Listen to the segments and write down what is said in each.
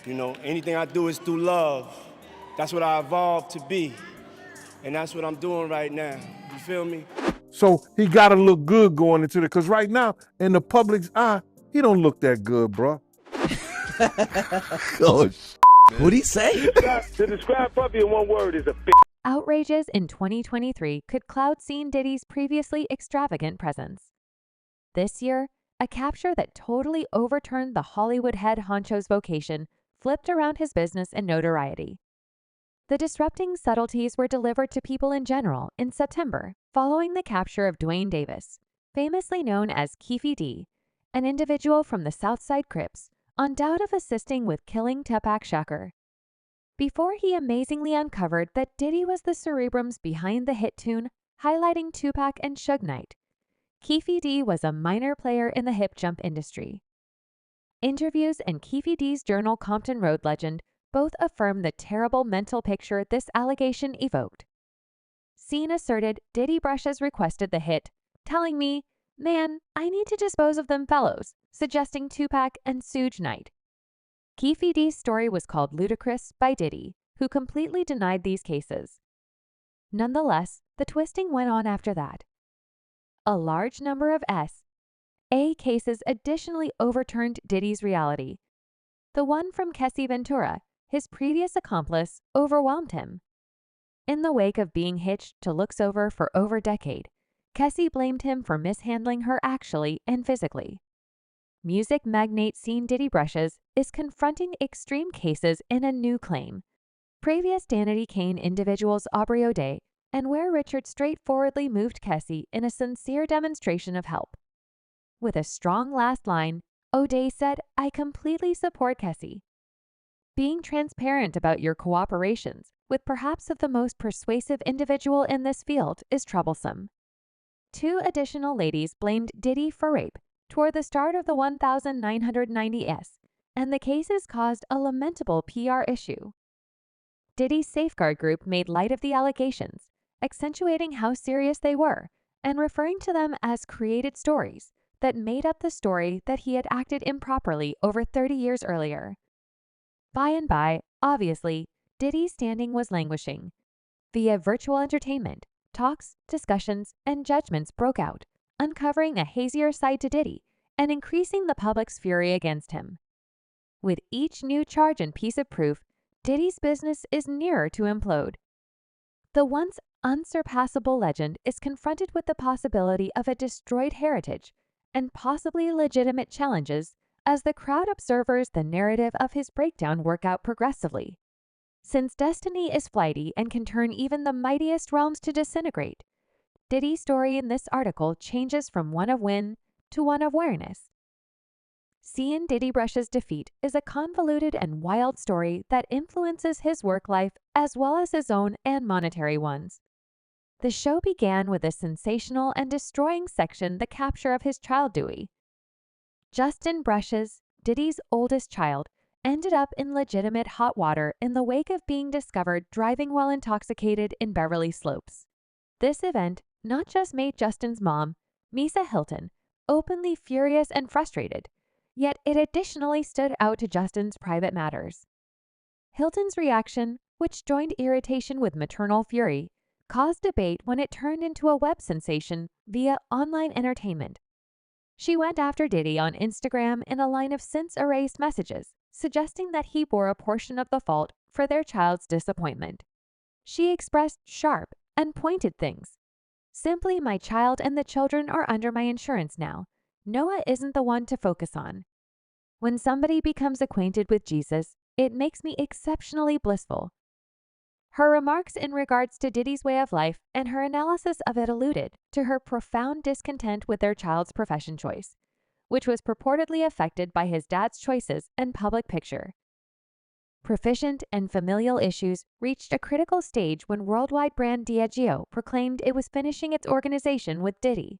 You know, anything I do is through love. That's what I evolved to be. And that's what I'm doing right now. You feel me? So he got to look good going into it, because right now, in the public's eye, he don't look that good, bro. Oh, what'd he say? To describe Puffy in one word is a bitch. Outrages in 2023 could cloud Sean Diddy's previously extravagant presence. This year, a capture that totally overturned the Hollywood head honcho's vocation flipped around his business and notoriety. The disrupting subtleties were delivered to people in general in September following the capture of Dwayne Davis, famously known as Keefe D, an individual from the Southside Crips, on doubt of assisting with killing Tupac Shakur. Before he amazingly uncovered that Diddy was the cerebrums behind the hit tune highlighting Tupac and Suge Knight, Keefe D was a minor player in the hip jump industry. Interviews and Keefe D's journal Compton Road legend both affirm the terrible mental picture this allegation evoked. Sean asserted Diddy Brushes requested the hit, telling me, "Man, I need to dispose of them fellows," suggesting Tupac and Suge Knight. Keefe D's story was called ludicrous by Diddy, who completely denied these cases. Nonetheless, the twisting went on after that. A large number of S.A. cases additionally overturned Diddy's reality. The one from Kessie Ventura, his previous accomplice, overwhelmed him. In the wake of being hitched to looks over for over a decade, Kessie blamed him for mishandling her actually and physically. Music magnate Sean Diddy Brushes is confronting extreme cases in a new claim. Previous Danity Kane individuals Aubrey O'Day and Ware Richard straightforwardly moved Kessie in a sincere demonstration of help. With a strong last line, O'Day said, "I completely support Kessie." Being transparent about your cooperations with perhaps of the most persuasive individual in this field is troublesome. Two additional ladies blamed Diddy for rape toward the start of the 1990s, and the cases caused a lamentable PR issue. Diddy's safeguard group made light of the allegations, accentuating how serious they were and referring to them as created stories that made up the story that he had acted improperly over 30 years earlier. By and by, obviously, Diddy's standing was languishing. Via virtual entertainment, talks, discussions, and judgments broke out, uncovering a hazier side to Diddy and increasing the public's fury against him. With each new charge and piece of proof, Diddy's business is nearer to implode. The once unsurpassable legend is confronted with the possibility of a destroyed heritage and possibly legitimate challenges as the crowd observes the narrative of his breakdown work out progressively. Since destiny is flighty and can turn even the mightiest realms to disintegrate, Diddy's story in this article changes from one of win to one of awareness. Sean Diddy Brush's defeat is a convoluted and wild story that influences his work life as well as his own and monetary ones. The show began with a sensational and destroying section, the capture of his child Dewey. Justin Brushes, Diddy's oldest child, ended up in legitimate hot water in the wake of being discovered driving while intoxicated in Beverly Slopes. This event not just made Justin's mom, Misa Hilton, openly furious and frustrated, yet it additionally stood out to Justin's private matters. Hilton's reaction, which joined irritation with maternal fury, caused debate when it turned into a web sensation via online entertainment. She went after Diddy on Instagram in a line of since-erased messages, suggesting that he bore a portion of the fault for their child's disappointment. She expressed sharp and pointed things. "Simply, my child and the children are under my insurance now. Noah isn't the one to focus on. When somebody becomes acquainted with Jesus, it makes me exceptionally blissful." Her remarks in regards to Diddy's way of life and her analysis of it alluded to her profound discontent with their child's profession choice, which was purportedly affected by his dad's choices and public picture. Proficient and familial issues reached a critical stage when worldwide brand Diageo proclaimed it was finishing its organization with Diddy.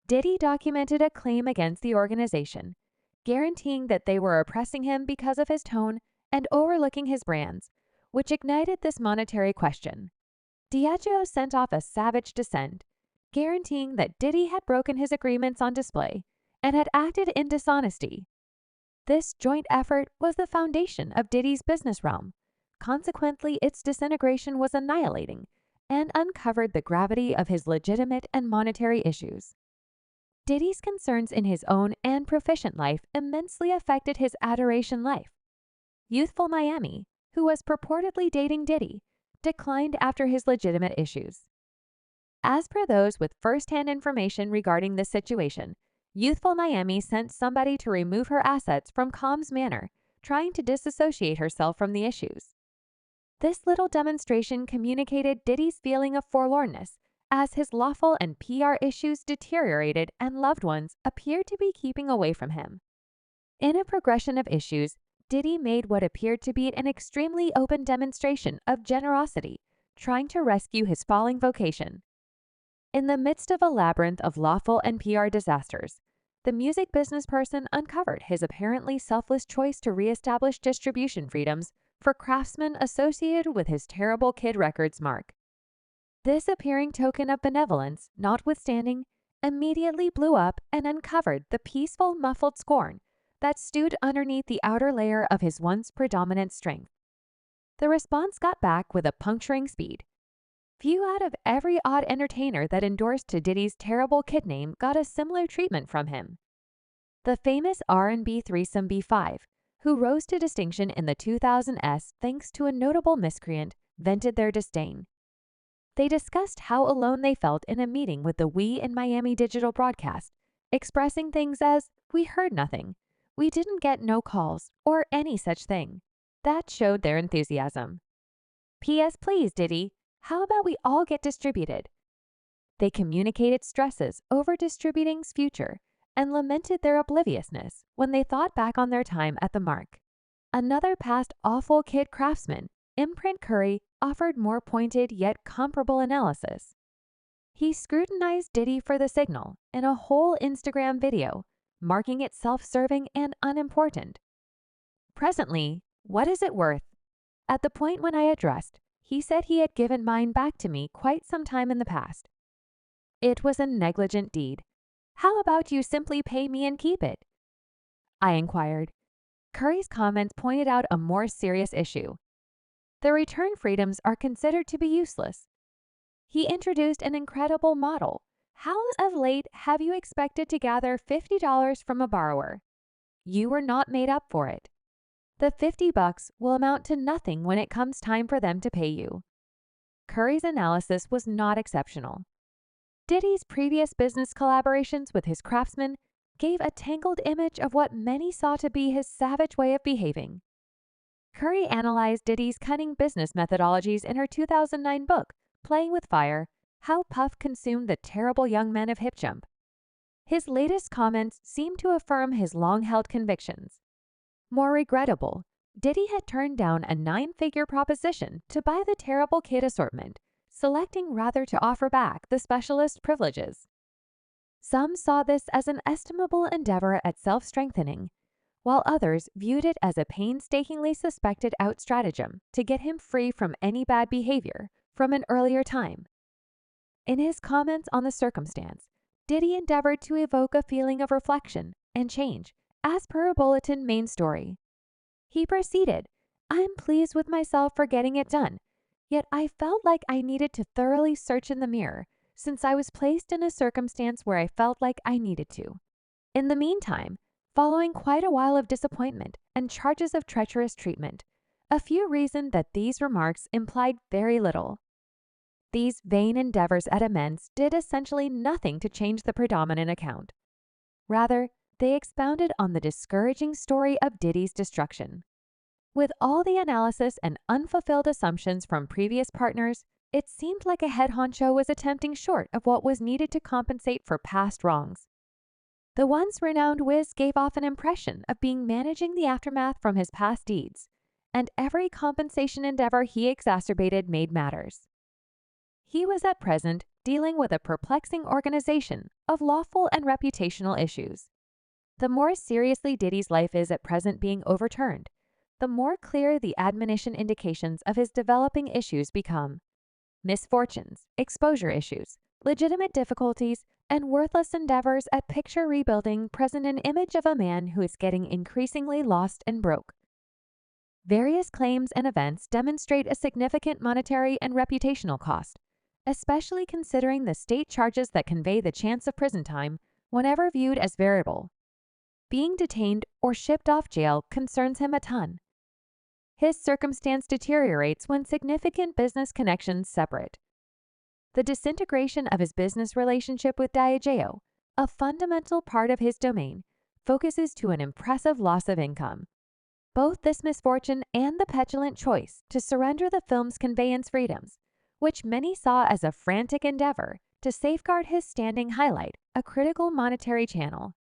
Diddy documented a claim against the organization, guaranteeing that they were oppressing him because of his tone and overlooking his brands, which ignited this monetary question. Diageo sent off a savage dissent, guaranteeing that Diddy had broken his agreements on display and had acted in dishonesty. This joint effort was the foundation of Diddy's business realm. Consequently, its disintegration was annihilating and uncovered the gravity of his legitimate and monetary issues. Diddy's concerns in his own and proficient life immensely affected his adoration life. Youthful Miami, who was purportedly dating Diddy, declined after his legitimate issues. As per those with first-hand information regarding this situation, Youthful Miami sent somebody to remove her assets from Calm's manor, trying to disassociate herself from the issues. This little demonstration communicated Diddy's feeling of forlornness as his lawful and PR issues deteriorated and loved ones appeared to be keeping away from him. In a progression of issues, Diddy made what appeared to be an extremely open demonstration of generosity, trying to rescue his falling vocation. In the midst of a labyrinth of lawful and PR disasters, the music business person uncovered his apparently selfless choice to reestablish distribution freedoms for craftsmen associated with his terrible Kid Records mark. This appearing token of benevolence, notwithstanding, immediately blew up and uncovered the peaceful, muffled scorn that stewed underneath the outer layer of his once predominant strength. The response got back with a puncturing speed. Few out of every odd entertainer that endorsed to Diddy's terrible kid name got a similar treatment from him. The famous R&B threesome B5, who rose to distinction in the 2000s thanks to a notable miscreant, vented their disdain. They discussed how alone they felt in a meeting with the We in Miami digital broadcast, expressing things as, "We heard nothing," "We didn't get no calls," or any such thing. That showed their enthusiasm. P.S. Please, Diddy, how about we all get distributed? They communicated stresses over distributing's future and lamented their obliviousness when they thought back on their time at the mark. Another past awful kid craftsman, Imprint Curry, offered more pointed yet comparable analysis. He scrutinized Diddy for the signal in a whole Instagram video, marking it self-serving and unimportant. Presently, what is it worth? At the point when I addressed, he said he had given mine back to me quite some time in the past. It was a negligent deed. How about you simply pay me and keep it? I inquired. Curry's comments pointed out a more serious issue. The return freedoms are considered to be useless. He introduced an incredible model. How of late have you expected to gather $50 from a borrower? You were not made up for it. The $50 will amount to nothing when it comes time for them to pay you. Curry's analysis was not exceptional. Diddy's previous business collaborations with his craftsmen gave a tangled image of what many saw to be his savage way of behaving. Curry analyzed Diddy's cunning business methodologies in her 2009 book, Playing with Fire: How Puff Consumed the Terrible Young Men of Hip Jump. His latest comments seemed to affirm his long-held convictions. More regrettable, Diddy had turned down a 9-figure proposition to buy the Terrible Kid assortment, selecting rather to offer back the specialist privileges. Some saw this as an estimable endeavor at self-strengthening, while others viewed it as a painstakingly suspected out-stratagem to get him free from any bad behavior from an earlier time. In his comments on the circumstance, Diddy endeavored to evoke a feeling of reflection and change, as per a bulletin main story. He proceeded, "I'm pleased with myself for getting it done, yet I felt like I needed to thoroughly search in the mirror, since I was placed in a circumstance where I felt like I needed to. In the meantime, following quite a while of disappointment and charges of treacherous treatment, a few reasoned that these remarks implied very little. These vain endeavors at amends did essentially nothing to change the predominant account. Rather, they expounded on the discouraging story of Diddy's destruction. With all the analysis and unfulfilled assumptions from previous partners, it seemed like a head honcho was attempting short of what was needed to compensate for past wrongs. The once renowned Wiz gave off an impression of being managing the aftermath from his past deeds, and every compensation endeavor he exacerbated made matters. He was at present dealing with a perplexing organization of lawful and reputational issues. The more seriously Diddy's life is at present being overturned, the more clear the admonition indications of his developing issues become. Misfortunes, exposure issues, legitimate difficulties, and worthless endeavors at picture rebuilding present an image of a man who is getting increasingly lost and broke. Various claims and events demonstrate a significant monetary and reputational cost, especially considering the state charges that convey the chance of prison time whenever viewed as variable. Being detained or shipped off jail concerns him a ton. His circumstance deteriorates when significant business connections separate. The disintegration of his business relationship with Diageo, a fundamental part of his domain, focuses to an impressive loss of income. Both this misfortune and the petulant choice to surrender the film's conveyance freedoms, which many saw as a frantic endeavor to safeguard his standing, highlight a critical monetary channel.